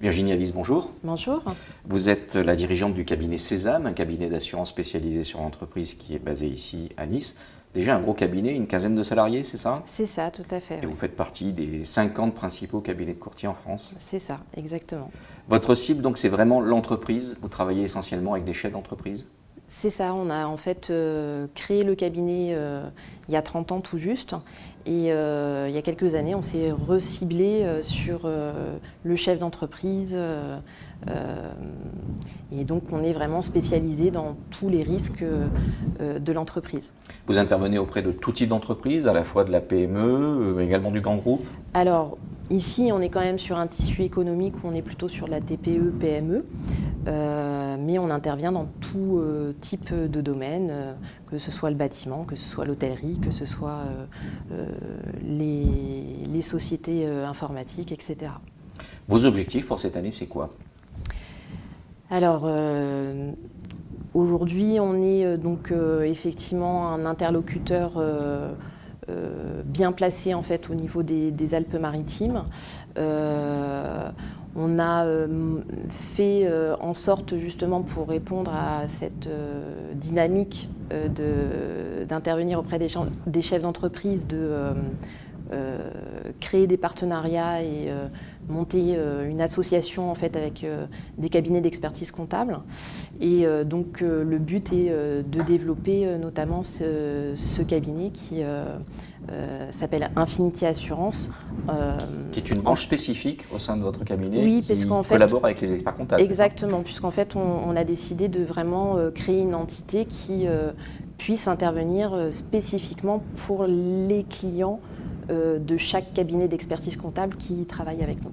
Virginie Avis, bonjour. Bonjour. Vous êtes la dirigeante du cabinet Sésame, un cabinet d'assurance spécialisé sur l'entreprise qui est basé ici à Nice. Déjà un gros cabinet, une quinzaine de salariés, c'est ça? C'est ça, tout à fait. Et vous faites partie des 50 principaux cabinets de courtiers en France? C'est ça, exactement. Votre cible, donc, c'est vraiment l'entreprise? Vous travaillez essentiellement avec des chefs d'entreprise? C'est ça, on a en fait créé le cabinet il y a 30 ans tout juste. Et il y a quelques années, on s'est reciblé sur le chef d'entreprise. Et donc, on est vraiment spécialisé dans tous les risques de l'entreprise. Vous intervenez auprès de tout type d'entreprise, à la fois de la PME, également du grand groupe? Alors, ici, on est quand même sur un tissu économique où on est plutôt sur la TPE, PME. Mais on intervient dans tout type de domaine, que ce soit le bâtiment, que ce soit l'hôtellerie, que ce soit les sociétés informatiques, etc. Vos objectifs pour cette année, c'est quoi? Alors, aujourd'hui, on est donc effectivement un interlocuteur bien placé en fait au niveau des Alpes-Maritimes. On a fait en sorte justement pour répondre à cette dynamique d'intervenir auprès des chefs d'entreprise, de créer des partenariats et monter une association en fait avec des cabinets d'expertise comptable. Et donc le but est de développer notamment ce cabinet qui s'appelle Infinity Assurance. Qui est une branche spécifique au sein de votre cabinet, oui, qui collabore avec les experts comptables. Exactement, puisqu'en fait on a décidé de vraiment créer une entité qui puisse intervenir spécifiquement pour les clients de chaque cabinet d'expertise comptable qui travaille avec nous.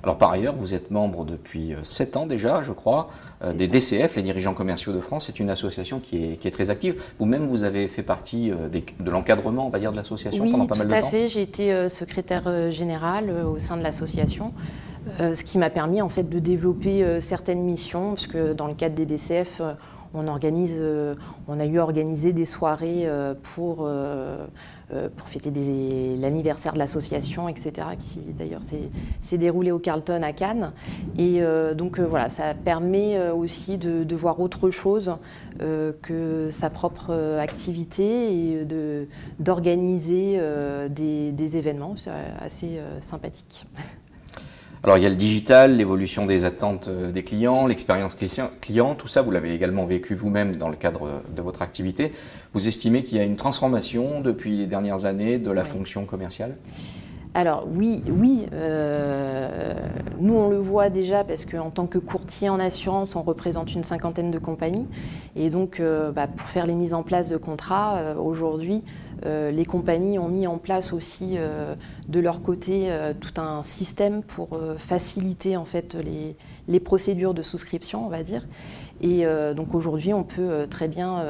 Alors par ailleurs, vous êtes membre depuis 7 ans déjà, je crois, des DCF, les dirigeants commerciaux de France. C'est une association qui est très active. Vous-même, vous avez fait partie de l'encadrement, on va dire, de l'association pendant pas mal de temps? Oui, tout à fait. J'ai été secrétaire générale au sein de l'association, ce qui m'a permis en fait de développer certaines missions, parce que dans le cadre des DCF, on a eu organisé des soirées pour fêter l'anniversaire de l'association, etc., qui d'ailleurs s'est déroulé au Carlton à Cannes. Et donc voilà, ça permet aussi de voir autre chose que sa propre activité et d'organiser des événements. C'est assez sympathique. Alors il y a le digital, l'évolution des attentes des clients, l'expérience client, tout ça vous l'avez également vécu vous-même dans le cadre de votre activité. Vous estimez qu'il y a une transformation depuis les dernières années de la fonction commerciale? Alors oui, nous on le voit déjà parce qu'en tant que courtier en assurance, on représente une cinquantaine de compagnies. Et donc pour faire les mises en place de contrats, aujourd'hui, les compagnies ont mis en place aussi de leur côté tout un système pour faciliter en fait les procédures de souscription, on va dire. Et donc aujourd'hui, on peut très bien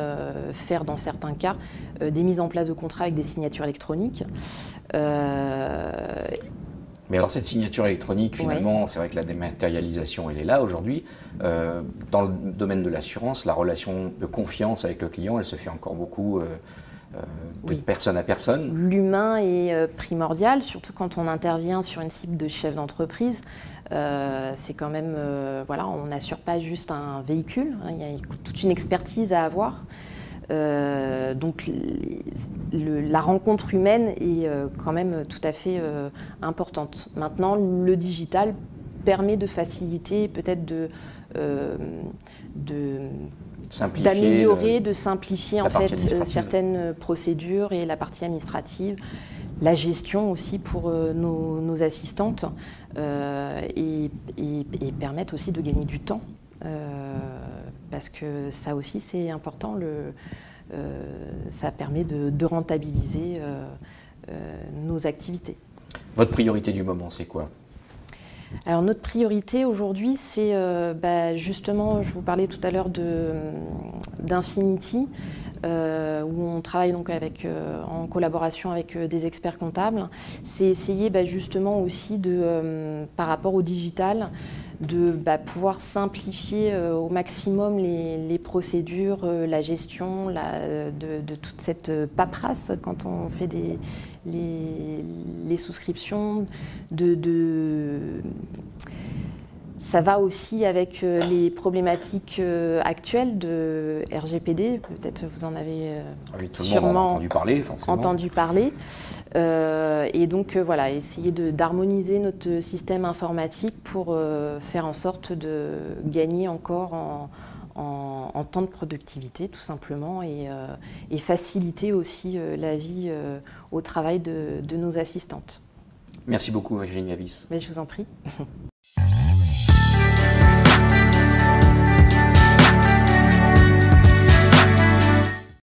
faire dans certains cas des mises en place de contrats avec des signatures électroniques. Mais alors cette signature électronique, finalement, c'est vrai que la dématérialisation, elle est là aujourd'hui. Dans le domaine de l'assurance, la relation de confiance avec le client, elle se fait encore beaucoup de personne à personne. L'humain est primordial, surtout quand on intervient sur une cible de chef d'entreprise. C'est quand même, on n'assure pas juste un véhicule, hein, il y a toute une expertise à avoir. Donc la rencontre humaine est quand même tout à fait importante. Maintenant, le digital permet de faciliter, peut-être d'améliorer, de simplifier en fait certaines procédures et la partie administrative, la gestion aussi pour nos assistantes et permettre aussi de gagner du temps. Parce que ça aussi c'est important, ça permet de rentabiliser nos activités. Votre priorité du moment, c'est quoi? Alors notre priorité aujourd'hui, c'est justement, je vous parlais tout à l'heure d'Infinity, où on travaille donc en collaboration avec des experts comptables. C'est essayer justement aussi par rapport au digital, de pouvoir simplifier au maximum les procédures, la gestion de toute cette paperasse quand on fait les souscriptions, Ça va aussi avec les problématiques actuelles de RGPD. Peut-être vous en avez oui, tout le sûrement monde en a entendu parler, forcément. Et donc voilà, essayer d'harmoniser notre système informatique pour faire en sorte de gagner encore en temps de productivité, tout simplement, et faciliter aussi la vie au travail de nos assistantes. Merci beaucoup, Virginie Avis. Mais je vous en prie.